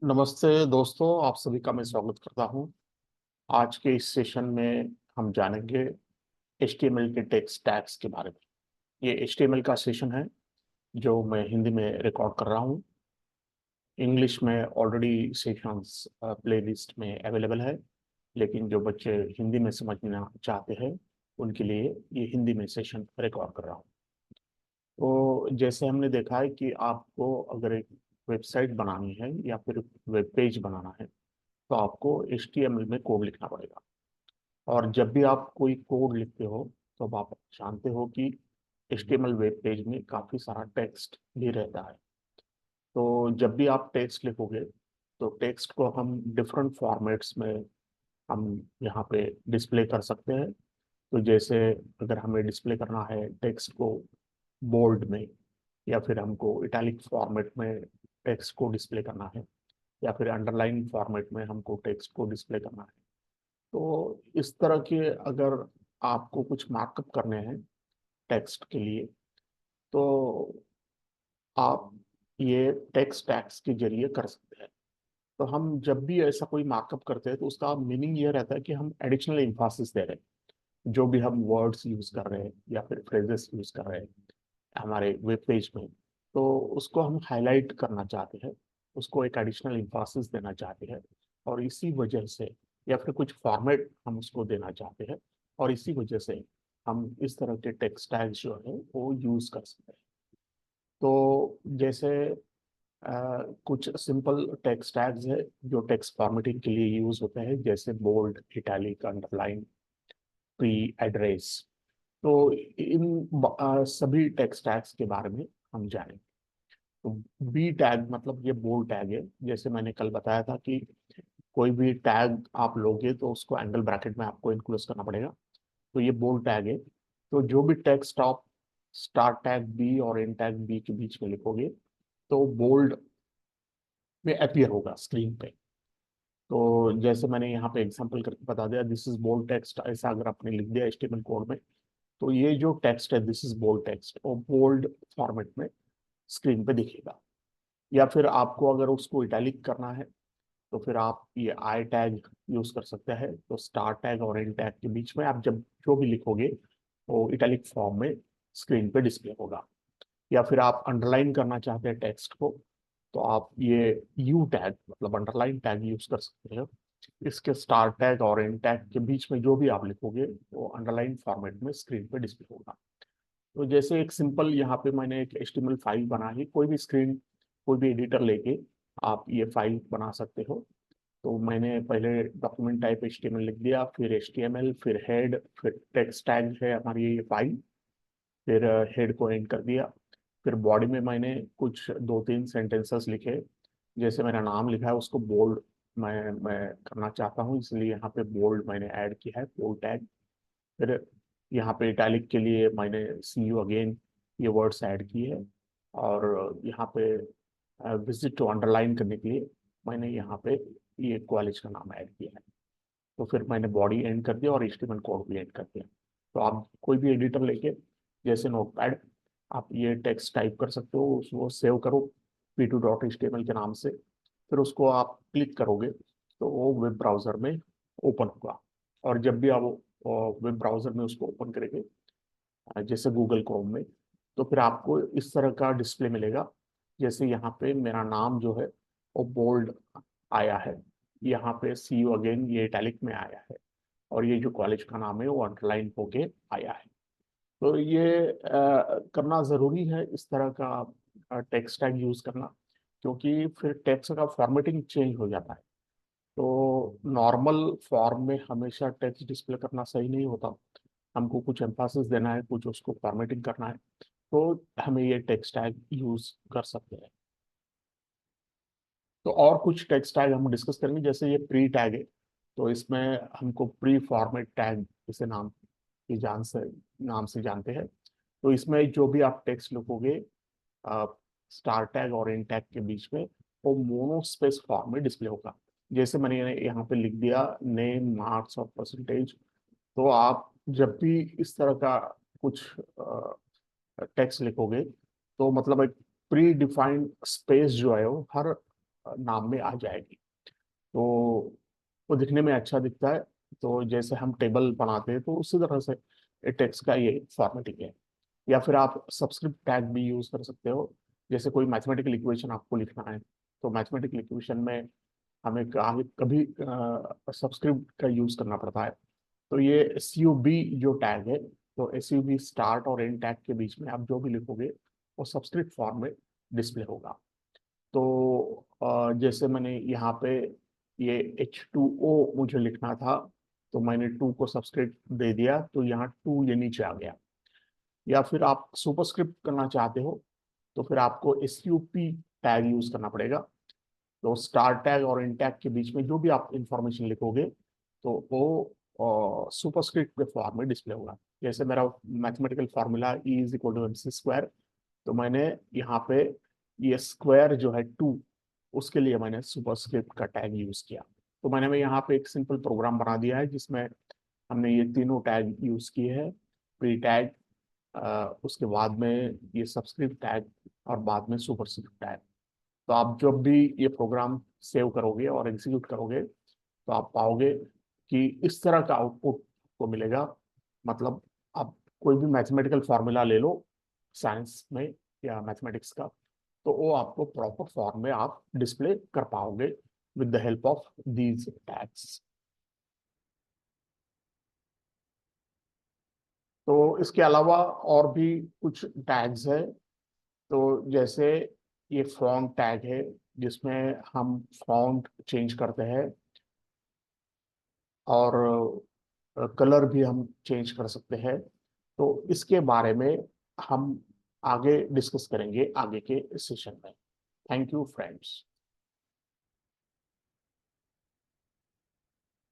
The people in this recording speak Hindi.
नमस्ते दोस्तों, आप सभी का मैं स्वागत करता हूं। आज के इस सेशन में हम जानेंगे HTML के टेक्स्ट टैग्स के बारे में। ये HTML का सेशन है जो मैं हिंदी में रिकॉर्ड कर रहा हूं। इंग्लिश में ऑलरेडी सेशंस प्लेलिस्ट में अवेलेबल है, लेकिन जो बच्चे हिंदी में समझना चाहते हैं उनके लिए ये हिंदी में सेशन रिकॉर्ड कर रहा हूँ। तो जैसे हमने देखा है कि आपको अगर एक वेबसाइट बनानी है या फिर वेब पेज बनाना है तो आपको HTML में कोड लिखना पड़ेगा। और जब भी आप कोई कोड लिखते हो तो अब आप जानते हो कि HTML वेब पेज में काफ़ी सारा टेक्स्ट भी रहता है। तो जब भी आप टेक्स्ट लिखोगे तो टेक्स्ट को हम डिफरेंट फॉर्मेट्स में हम यहाँ पे डिस्प्ले कर सकते हैं। तो जैसे अगर हमें डिस्प्ले करना है टेक्स्ट को बोल्ड में, या फिर हमको इटैलिक फॉर्मेट में टेक्स्ट को डिस्प्ले करना है, या फिर अंडरलाइन फॉर्मेट में हमको टेक्स्ट को डिस्प्ले करना है, तो इस तरह के अगर आपको कुछ मार्कअप करने हैं टेक्स्ट के लिए तो आप ये टेक्स्ट टैग्स के जरिए कर सकते हैं। तो हम जब भी ऐसा कोई मार्कअप करते हैं तो उसका मीनिंग ये रहता है कि हम एडिशनल एम्फासिस दे रहे हैं। जो भी हम वर्ड्स यूज कर रहे हैं या फिर फ्रेजेस यूज कर रहे हैं हमारे वेब पेज में, तो उसको हम हाईलाइट करना चाहते हैं, उसको एक एडिशनल एम्फासिस देना चाहते हैं। और इसी वजह से या फिर कुछ फॉर्मेट हम उसको देना चाहते हैं, और इसी वजह से हम इस तरह के टेक्स्ट टैग्स जो है वो यूज कर सकते हैं। तो जैसे कुछ सिंपल टेक्स्ट टैग्स है जो टेक्स्ट फॉर्मेटिंग के लिए यूज होते हैं, जैसे bold, italic, underline, pre, address. तो इन सभी टेक्स्ट टैग्स के बारे में हम जानेंगे। तो बी टैग मतलब ये बोल्ड टैग है। जैसे मैंने कल बताया था कि कोई भी टैग आप लोगे तो उसको एंगल ब्रैकेट में आपको इनक्लूड करना पड़ेगा। तो ये बोल्ड टैग है। तो जो भी टेक्स्ट आप स्टार्ट टैग बी और एंड टैग बी के बीच में लिखोगे तो बोल्ड में अपीयर होगा स्क्रीन पे। तो जैसे मैंने यहाँ पे एग्जांपल करके बता दिया, दिस इज बोल्ड टेक्स्ट, ऐसा अगर आपने लिख दिया HTML कोड में तो ये जो टेक्स्ट है दिस इज बोल्ड टेक्स्ट और बोल्ड फॉर्मेट में स्क्रीन पे दिखेगा। या फिर आपको अगर उसको इटैलिक करना है तो फिर आप ये आई टैग यूज कर सकते हैं। तो स्टार टैग और एंड टैग के बीच में आप जब जो भी लिखोगे वो इटैलिक फॉर्म में स्क्रीन पे डिस्प्ले होगा। या फिर आप अंडरलाइन करना चाहते हैं टेक्स्ट को तो आप ये यू टैग मतलब अंडरलाइन टैग यूज कर सकते हो। इसके स्टार टैग और एंड टैग के बीच में जो भी आप लिखोगे वो अंडरलाइन फॉर्मेट में स्क्रीन पे डिस्प्ले होगा। तो जैसे एक सिंपल यहाँ पे मैंने एक HTML फाइल बना है, कोई भी स्क्रीन कोई भी एडिटर लेके आप ये फाइल बना सकते हो। तो मैंने पहले डॉक्यूमेंट टाइप HTML लिख दिया, फिर HTML, फिर हेड, फिर टेक्स्ट टैग है हमारी ये फाइल, फिर हेड को एंड कर दिया। फिर बॉडी में मैंने कुछ दो तीन सेंटेंसेस लिखे। जैसे मेरा नाम लिखा है उसको बोल्ड मैं करना चाहता हूँ, इसलिए यहाँ पे बोल्ड मैंने ऐड किया है, बोल्ड टैग। फिर यहाँ पे इटैलिक के लिए मैंने सी यू अगेन ये वर्ड्स ऐड किए हैं। और यहाँ पे विजिट टू अंडरलाइन करने के लिए मैंने यहाँ पे ये कॉलेज का नाम ऐड किया है। तो फिर मैंने बॉडी एंड कर दिया और HTML कोड भी एंड कर दिया। तो आप कोई भी एडिटर लेके जैसे नोटपैड आप ये टेक्स्ट टाइप कर सकते हो, उसको सेव करो p2.html के नाम से। फिर उसको आप क्लिक करोगे तो वो वेब ब्राउजर में ओपन होगा। और जब भी आप वेब ब्राउजर में उसको ओपन करेंगे जैसे गूगल क्रोम में, तो फिर आपको इस तरह का डिस्प्ले मिलेगा। जैसे यहाँ पे मेरा नाम जो है वो बोल्ड आया है, यहाँ पे सी यू अगेन ये इटैलिक में आया है, और ये जो कॉलेज का नाम है वो अंडरलाइन होके आया है। तो ये करना ज़रूरी है इस तरह का टेक्स्ट टैग यूज़ करना, क्योंकि फिर टेक्स्ट का फॉर्मेटिंग चेंज हो जाता है। तो नॉर्मल फॉर्म में हमेशा टेक्स्ट डिस्प्ले करना सही नहीं होता। हमको कुछ एम्फासिस देना है, कुछ उसको फॉर्मेटिंग करना है, तो हमें ये टेक्स्ट टैग यूज कर सकते हैं। तो और कुछ टेक्स्ट टैग हम डिस्कस करेंगे, जैसे ये प्री टैग है। तो इसमें हमको प्री फॉर्मेट टैग इसे नाम से जानते हैं। तो इसमें जो भी आप टेक्स्ट लिखोगे स्टार टैग और इन टैग के बीच में वो मोनो स्पेस फॉर्म में डिस्प्ले होगा। जैसे मैंने यहाँ पे लिख दिया नेम, मार्क्स और परसेंटेज। तो आप जब भी इस तरह का कुछ टेक्स्ट लिखोगे तो मतलब एक प्री डिफाइंड स्पेस जो है वो हर नाम में आ जाएगी। तो वो दिखने में अच्छा दिखता है। तो जैसे हम टेबल बनाते हैं तो उसी तरह से टेक्स्ट का ये फॉर्मेटिंग है। या फिर आप सबस्क्रिप्ट टैग भी यूज कर सकते हो। जैसे कोई मैथमेटिकल इक्वेशन आपको लिखना है, तो मैथमेटिकल इक्वेशन में हमें कभी सबस्क्रिप्ट का यूज करना पड़ता है। तो ये SUB जो टैग है, तो SUB स्टार्ट और एंड टैग के बीच में आप जो भी लिखोगे वो सबस्क्रिप्ट फॉर्म में डिस्प्ले होगा। तो जैसे मैंने यहाँ पे ये H2O मुझे लिखना था, तो मैंने 2 को सबस्क्रिप्ट दे दिया, तो यहाँ 2 ये नीचे आ गया। या फिर आप सुपरस्क्रिप्ट करना चाहते हो तो फिर आपको SUP टैग यूज करना पड़ेगा। तो स्टार टैग और इन टैग के बीच में जो भी आप इंफॉर्मेशन लिखोगे तो वो सुपरस्क्रिप्ट के फॉर्म में डिस्प्ले होगा। जैसे मेरा मैथमेटिकल फार्मूला E = MC², तो मैंने यहाँ पे ये स्क्वायर जो है 2, उसके लिए मैंने सुपरस्क्रिप्ट का टैग यूज किया। तो मैंने यहाँ पे एक सिंपल प्रोग्राम बना दिया है जिसमें हमने ये तीनों टैग यूज किए हैं। प्री टैग, उसके बाद में ये सबस्क्रिप्ट टैग, और बाद में सुपरस्क्रिप्ट टैग। तो आप जब भी ये प्रोग्राम सेव करोगे और एग्जीक्यूट करोगे तो आप पाओगे कि इस तरह का आउटपुट को मिलेगा। मतलब आप कोई भी मैथमेटिकल फार्मूला ले लो साइंस में या मैथमेटिक्स का, तो वो आपको प्रॉपर फॉर्म में आप डिस्प्ले कर पाओगे with the help of these tags. तो इसके अलावा और भी कुछ टैग्स है। तो जैसे ये फॉन्ट टैग है जिसमें हम फॉन्ट चेंज करते हैं, और कलर भी हम चेंज कर सकते हैं। तो इसके बारे में हम आगे डिस्कस करेंगे आगे के सेशन में। Thank you friends.